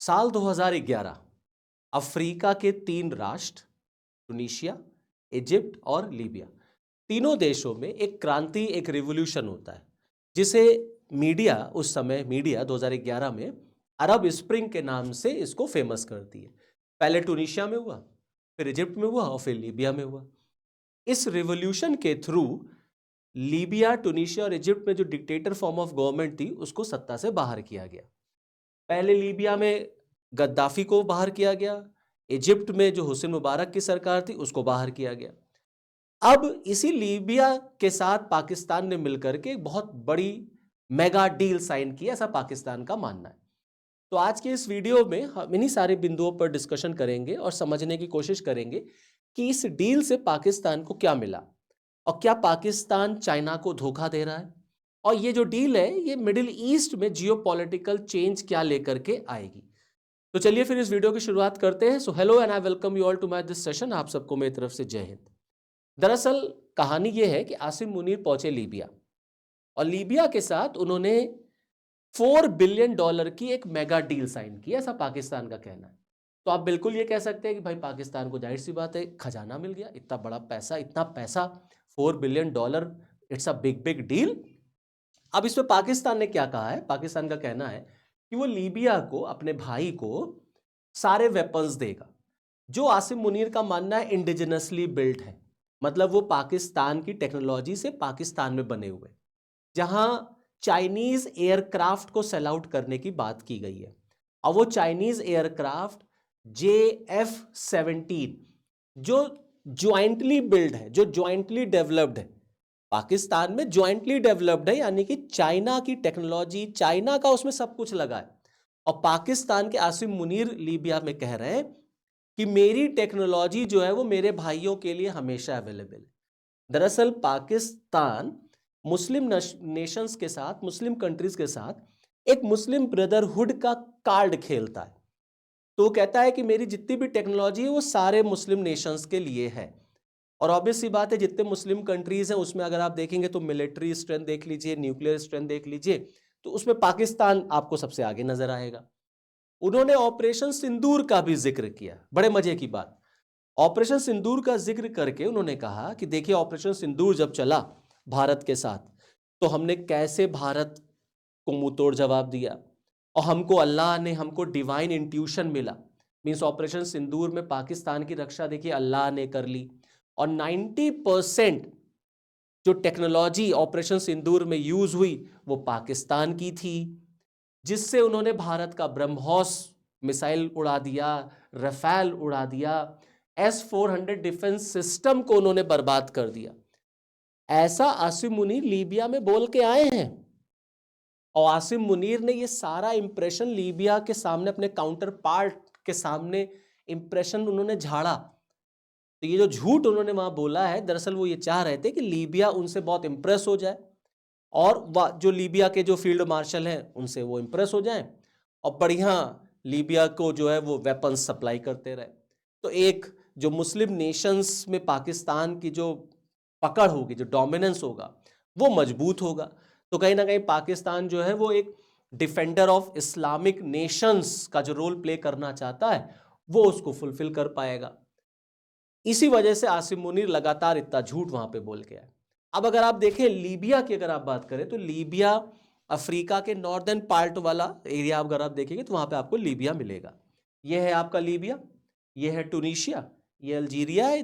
साल 2011 अफ्रीका के 3 राष्ट्र टूनिशिया, इजिप्ट और लीबिया, तीनों देशों में एक क्रांति, एक रिवॉल्यूशन होता है जिसे मीडिया, उस समय मीडिया 2011 में अरब स्प्रिंग के नाम से इसको फेमस करती है। पहले टूनिशिया में हुआ, फिर इजिप्ट में हुआ और फिर लीबिया में हुआ। इस रिवॉल्यूशन के थ्रू लीबिया, टूनिशिया और इजिप्ट में जो डिक्टेटर फॉर्म ऑफ गवर्नमेंट थी उसको सत्ता से बाहर किया गया। पहले लीबिया में गद्दाफी को बाहर किया गया, इजिप्ट में जो हुस्न मुबारक की सरकार थी उसको बाहर किया गया। अब इसी लीबिया के साथ पाकिस्तान ने मिलकर के एक बहुत बड़ी मेगा डील साइन की, ऐसा पाकिस्तान का मानना है। तो आज के इस वीडियो में हम इन्हीं सारे बिंदुओं पर डिस्कशन करेंगे और समझने की कोशिश करेंगे कि इस डील से पाकिस्तान को क्या मिला और क्या पाकिस्तान चाइना को धोखा दे रहा है, और ये जो डील है ये मिडिल ईस्ट में जियोपॉलिटिकल चेंज क्या लेकर के आएगी। तो चलिए फिर इस वीडियो की शुरुआत करते हैं। So hello and I welcome you all to my this session. आप सबको मेरी तरफ से जय हिंद। दरअसल कहानी ये है कि आसिम मुनीर पहुंचे लीबिया और लीबिया के साथ उन्होंने $4 बिलियन की एक मेगा डील साइन की, ऐसा पाकिस्तान का कहना है। तो आप बिल्कुल ये कह सकते हैं कि भाई पाकिस्तान को जाहिर सी बात है खजाना मिल गया, इतना बड़ा पैसा, इतना पैसा, $4 billion, it's a big big deal. अब इसमें पाकिस्तान ने क्या कहा है? पाकिस्तान का कहना है कि वो लीबिया को, अपने भाई को सारे वेपन्स देगा जो आसिम मुनीर का मानना है इंडिजिनसली बिल्ट है, मतलब वो पाकिस्तान की टेक्नोलॉजी से पाकिस्तान में बने हुए, जहां चाइनीज एयरक्राफ्ट को सेल आउट करने की बात की गई है। और वो चाइनीज एयरक्राफ्ट JF-17 जो ज्वाइंटली बिल्ड है, जो ज्वाइंटली डेवलप्ड है, पाकिस्तान में ज्वाइंटली डेवलप्ड है, यानी कि चाइना की टेक्नोलॉजी, चाइना का उसमें सब कुछ लगा है। और पाकिस्तान के आसिम मुनीर लीबिया में कह रहे हैं कि मेरी टेक्नोलॉजी जो है वो मेरे भाइयों के लिए हमेशा अवेलेबल है। दरअसल पाकिस्तान मुस्लिम नेशंस के साथ, मुस्लिम कंट्रीज के साथ एक मुस्लिम ब्रदरहुड का कार्ड खेलता है। तो वो कहता है कि मेरी जितनी भी टेक्नोलॉजी है वो सारे मुस्लिम नेशंस के लिए है। और ऑब्वियस सी बात है, जितने मुस्लिम कंट्रीज हैं उसमें अगर आप देखेंगे तो मिलिट्री स्ट्रेंथ देख लीजिए, न्यूक्लियर स्ट्रेंथ देख लीजिए, तो उसमें पाकिस्तान आपको सबसे आगे नजर आएगा। उन्होंने ऑपरेशन सिंदूर का भी जिक्र किया, बड़े मजे की बात। ऑपरेशन सिंदूर का जिक्र करके उन्होंने कहा कि देखिए ऑपरेशन सिंदूर जब चला भारत के साथ तो हमने कैसे भारत को मुंह तोड़ जवाब दिया, और हमको अल्लाह ने, हमको डिवाइन इंट्यूशन मिला। मीन्स ऑपरेशन सिंदूर में पाकिस्तान की रक्षा देखिए अल्लाह ने कर ली, और 90% जो टेक्नोलॉजी ऑपरेशन सिंदूर में यूज हुई वो पाकिस्तान की थी, जिससे उन्होंने भारत का ब्रह्मोस मिसाइल उड़ा दिया, रफेल उड़ा दिया, S-400 डिफेंस सिस्टम को उन्होंने बर्बाद कर दिया। ऐसा आसिम मुनीर लीबिया में बोल के आए हैं, और आसिम मुनीर ने ये सारा इंप्रेशन लीबिया के सामने, अपने काउंटर पार्ट के सामने इंप्रेशन उन्होंने झाड़ा। तो ये जो झूठ उन्होंने वहां बोला है, दरअसल वो ये चाह रहे थे कि लीबिया उनसे बहुत इंप्रेस हो जाए, और जो लीबिया के जो फील्ड मार्शल हैं उनसे वो इंप्रेस हो जाएं, और बढ़िया लीबिया को जो है वो वेपन्स सप्लाई करते रहे। तो एक जो मुस्लिम नेशंस में पाकिस्तान की जो पकड़ होगी, जो डोमिनेंस होगा, वो मजबूत होगा। तो कहीं ना कहीं पाकिस्तान जो है वो एक डिफेंडर ऑफ इस्लामिक नेशंस का जो रोल प्ले करना चाहता है वो उसको फुलफिल कर पाएगा। इसी वजह से आसिम मुनीर लगातार इतना झूठ वहां पे बोल के आए। अब अगर आप देखें लीबिया की, अगर आप बात करें तो लीबिया अफ्रीका के नॉर्दर्न पार्ट वाला एरिया अगर आप देखेंगे तो वहां पे आपको लीबिया मिलेगा। यह है आपका लीबिया, यह है टूनिशिया, यह अल्जीरिया है,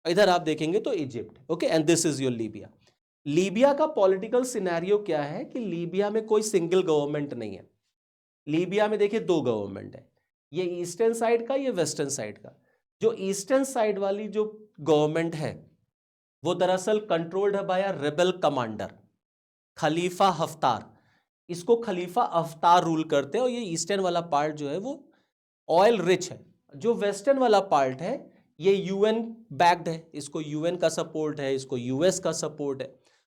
इधर आप देखेंगे तो Egypt. Okay, and this is your Libya. Libya का पॉलिटिकल सिनेरियो क्या है कि लीबिया में कोई सिंगल गवर्नमेंट नहीं है। लीबिया में देखिए 2 गवर्नमेंट है, ये ईस्टर्न साइड का, ये वेस्टर्न साइड का। जो ईस्टर्न साइड वाली जो गवर्नमेंट है वो दरअसल कंट्रोल्ड है by rebel commander Khalifa Haftar. इसको खलीफा हफ्तार रूल करते हैं, और ये ईस्टर्न वाला पार्ट जो है वो ऑयल रिच है। जो वेस्टर्न वाला पार्ट है ये यूएन बैक्ड है, इसको यूएन का सपोर्ट है, इसको यूएस का सपोर्ट है,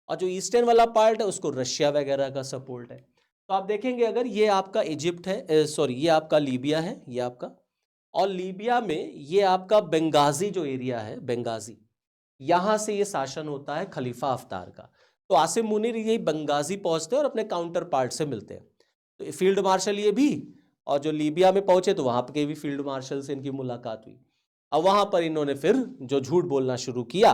और जो ईस्टर्न वाला पार्ट है उसको रशिया वगैरह का सपोर्ट है। तो आप देखेंगे अगर ये आपका इजिप्ट है, सॉरी ये आपका लीबिया है, ये आपका, और लीबिया में ये आपका बेंगाजी जो एरिया है, बेंगाजी, यहां से ये शासन होता है खलीफा हफ्तार का। तो आसिम मुनीर यही बेंगाजी पहुंचते हैं और अपने काउंटर पार्ट से मिलते हैं। तो फील्ड मार्शल ये भी, और जो लीबिया में पहुंचे तो वहां के भी फील्ड मार्शल से इनकी मुलाकात हुई। अब वहां पर इन्होंने फिर जो झूठ बोलना शुरू किया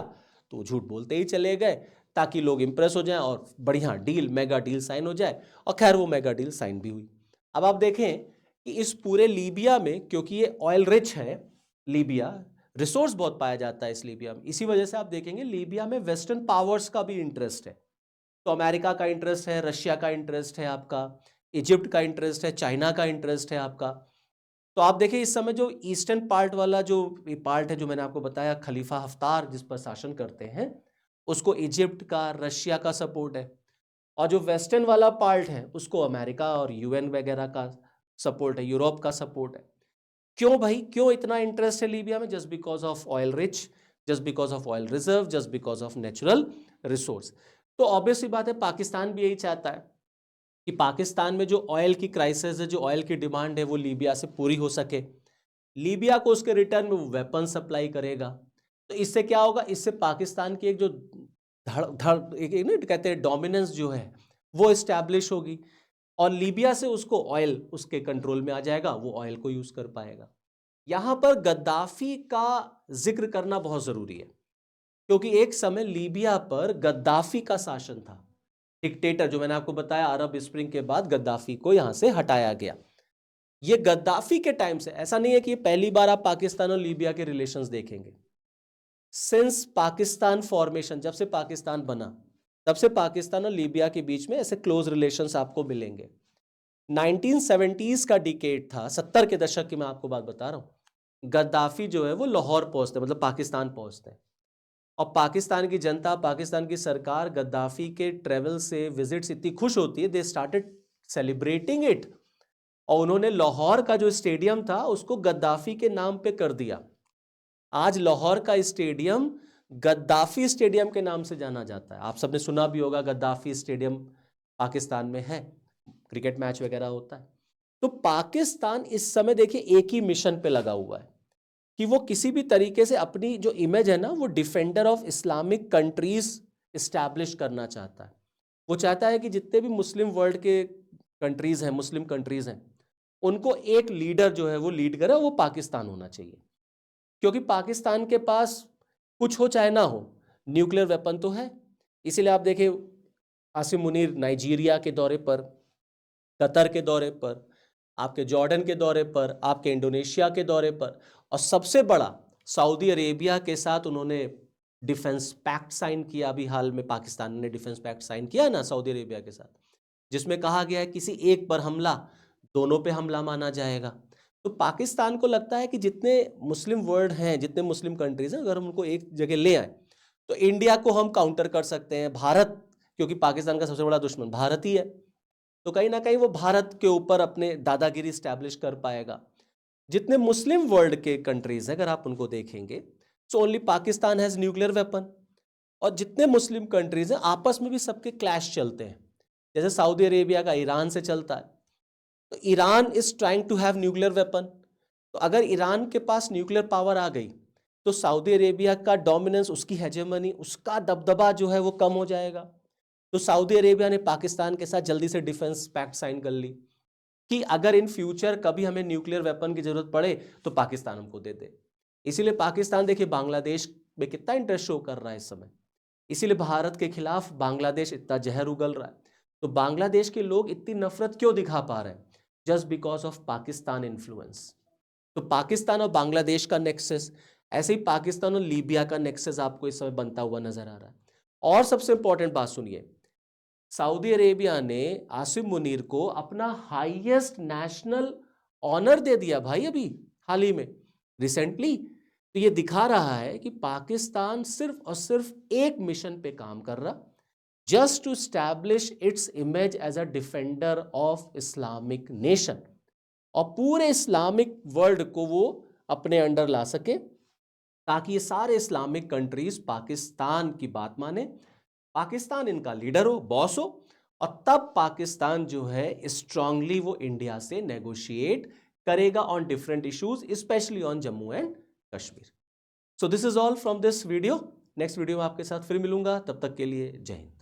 तो झूठ बोलते ही चले गए ताकि लोग इंप्रेस हो जाएं और बढ़िया डील, मेगा डील साइन हो जाए। और खैर वो मेगा डील साइन भी हुई। अब आप देखें कि इस पूरे लीबिया में, क्योंकि ये ऑयल रिच है लीबिया, रिसोर्स बहुत पाया जाता है इस लीबिया में, इसी वजह से आप देखेंगे लीबिया में वेस्टर्न पावर्स का भी इंटरेस्ट है। तो अमेरिका का इंटरेस्ट है, रशिया का इंटरेस्ट है आपका, इजिप्ट का इंटरेस्ट है, चाइना का इंटरेस्ट है आपका। तो आप देखिए इस समय जो ईस्टर्न पार्ट वाला जो पार्ट है, जो मैंने आपको बताया खलीफा हफ्तार जिस पर शासन करते हैं, उसको इजिप्ट का, रशिया का सपोर्ट है। और जो वेस्टर्न वाला पार्ट है उसको अमेरिका और यूएन वगैरह का सपोर्ट है, यूरोप का सपोर्ट है। क्यों भाई, क्यों इतना इंटरेस्ट है लीबिया में? Just because of oil rich, just because of oil reserve, just because of natural resource. तो ऑब्वियस बात है पाकिस्तान भी यही चाहता है कि पाकिस्तान में जो ऑयल की क्राइसिस है, जो ऑयल की डिमांड है, वो लीबिया से पूरी हो सके। लीबिया को उसके रिटर्न में वो वेपन सप्लाई करेगा। तो इससे क्या होगा? इससे पाकिस्तान की एक जो धड़ धड़ एक ना कहते हैं डोमिनेंस जो है वो इस्टेब्लिश होगी और लीबिया से उसको ऑयल उसके कंट्रोल में आ जाएगा, वो ऑयल को यूज कर पाएगा। यहां पर गद्दाफी का जिक्र करना बहुत जरूरी है क्योंकि एक समय लीबिया पर गद्दाफी का शासन था, डिक्टेटर, जो मैंने आपको बताया अरब स्प्रिंग के बाद गद्दाफी को यहां से हटाया गया। ये गद्दाफी के टाइम से, ऐसा नहीं है कि पहली बार आप पाकिस्तान और लीबिया के रिलेशंस देखेंगे। सिंस पाकिस्तान फॉर्मेशन, जब से पाकिस्तान बना तब से पाकिस्तान और लीबिया के बीच में ऐसे क्लोज रिलेशंस आपको मिलेंगे। 1970s का डिकेड था, 70 के दशक की मैं आपको बात बता रहा हूं। गद्दाफी जो है वो लाहौर पहुंचते, मतलब पाकिस्तान पहुंचते हैं और पाकिस्तान की जनता, पाकिस्तान की सरकार गद्दाफी के ट्रेवल से, विजिट से इतनी खुश होती है, दे स्टार्टेड सेलिब्रेटिंग इट। और उन्होंने लाहौर का जो स्टेडियम था उसको गद्दाफी के नाम पे कर दिया। आज लाहौर का स्टेडियम गद्दाफी स्टेडियम के नाम से जाना जाता है। आप सबने सुना भी होगा गद्दाफी स्टेडियम पाकिस्तान में है, क्रिकेट मैच वगैरह होता है। तो पाकिस्तान इस समय देखिए एक ही मिशन पे लगा हुआ है कि वो किसी भी तरीके से अपनी जो इमेज है ना, वो defender of Islamic countries establish करना चाहता है। वो चाहता है कि जितने भी मुस्लिम वर्ल्ड के कंट्रीज हैं, मुस्लिम कंट्रीज हैं, उनको एक लीडर जो है वो लीड करे, वो पाकिस्तान होना चाहिए। क्योंकि पाकिस्तान के पास कुछ हो चाहे ना हो, न्यूक्लियर वेपन तो है। इसीलिए आप देखिए आसिम मुनीर नाइजीरिया के दौरे पर, कतर के दौरे पर, आपके जॉर्डन के दौरे पर, आपके इंडोनेशिया के दौरे पर, और सबसे बड़ा सऊदी अरेबिया के साथ उन्होंने डिफेंस पैक्ट साइन किया। अभी हाल में पाकिस्तान ने डिफेंस पैक्ट साइन किया है ना सऊदी अरेबिया के साथ, जिसमें कहा गया है किसी एक पर हमला दोनों पे हमला माना जाएगा। तो पाकिस्तान को लगता है कि जितने मुस्लिम वर्ल्ड हैं, जितने मुस्लिम कंट्रीज हैं, अगर हम उनको एक जगह ले आए तो इंडिया को हम काउंटर कर सकते हैं। भारत, क्योंकि पाकिस्तान का सबसे बड़ा दुश्मन भारत ही है, तो कहीं ना कहीं वो भारत के ऊपर अपने दादागिरी स्टैब्लिश कर पाएगा। जितने मुस्लिम वर्ल्ड के कंट्रीज हैं अगर आप उनको देखेंगे, so only Pakistan has nuclear weapon. और जितने मुस्लिम कंट्रीज हैं आपस में भी सबके क्लैश चलते हैं। जैसे सऊदी अरेबिया का ईरान से चलता है, तो Iran is trying to have nuclear weapon. तो अगर ईरान के पास न्यूक्लियर पावर आ गई तो सऊदी अरेबिया का डोमिनेंस, उसकी हेजेमनी, उसका दबदबा जो है वो कम हो जाएगा। तो सऊदी अरेबिया ने पाकिस्तान के साथ जल्दी से डिफेंस पैक्ट साइन कर ली कि अगर इन फ्यूचर कभी हमें न्यूक्लियर वेपन की जरूरत पड़े तो पाकिस्तान हमको दे दे। इसीलिए पाकिस्तान देखिए बांग्लादेश में कितना इंटरेस्ट शो कर रहा है इस समय। इसीलिए भारत के खिलाफ बांग्लादेश इतना जहर उगल रहा है। तो बांग्लादेश के लोग इतनी नफरत क्यों दिखा पा रहे हैं? Just because of Pakistan influence. तो पाकिस्तान और बांग्लादेश का नेक्सस, ऐसे ही पाकिस्तान और लीबिया का नेक्सस आपको इस समय बनता हुआ नजर आ रहा है। और सबसे इंपॉर्टेंट बात सुनिए, सऊदी अरेबिया ने आसिम मुनीर को अपना हाईएस्ट नेशनल ऑनर दे दिया भाई, अभी हाल ही में, रिसेंटली। तो ये दिखा रहा है कि पाकिस्तान सिर्फ और सिर्फ एक मिशन पे काम कर रहा, just to establish its image as a defender of Islamic nation, और पूरे इस्लामिक वर्ल्ड को वो अपने अंडर ला सके ताकि ये सारे इस्लामिक कंट्रीज पाकिस्तान की बात माने, पाकिस्तान इनका लीडर हो, बॉस हो, और तब पाकिस्तान जो है स्ट्रांगली वो इंडिया से नेगोशिएट करेगा on different issues, specially on Jammu and Kashmir. So this is all from this video. Next video में आपके साथ फिर मिलूंगा, तब तक के लिए जय हिंद।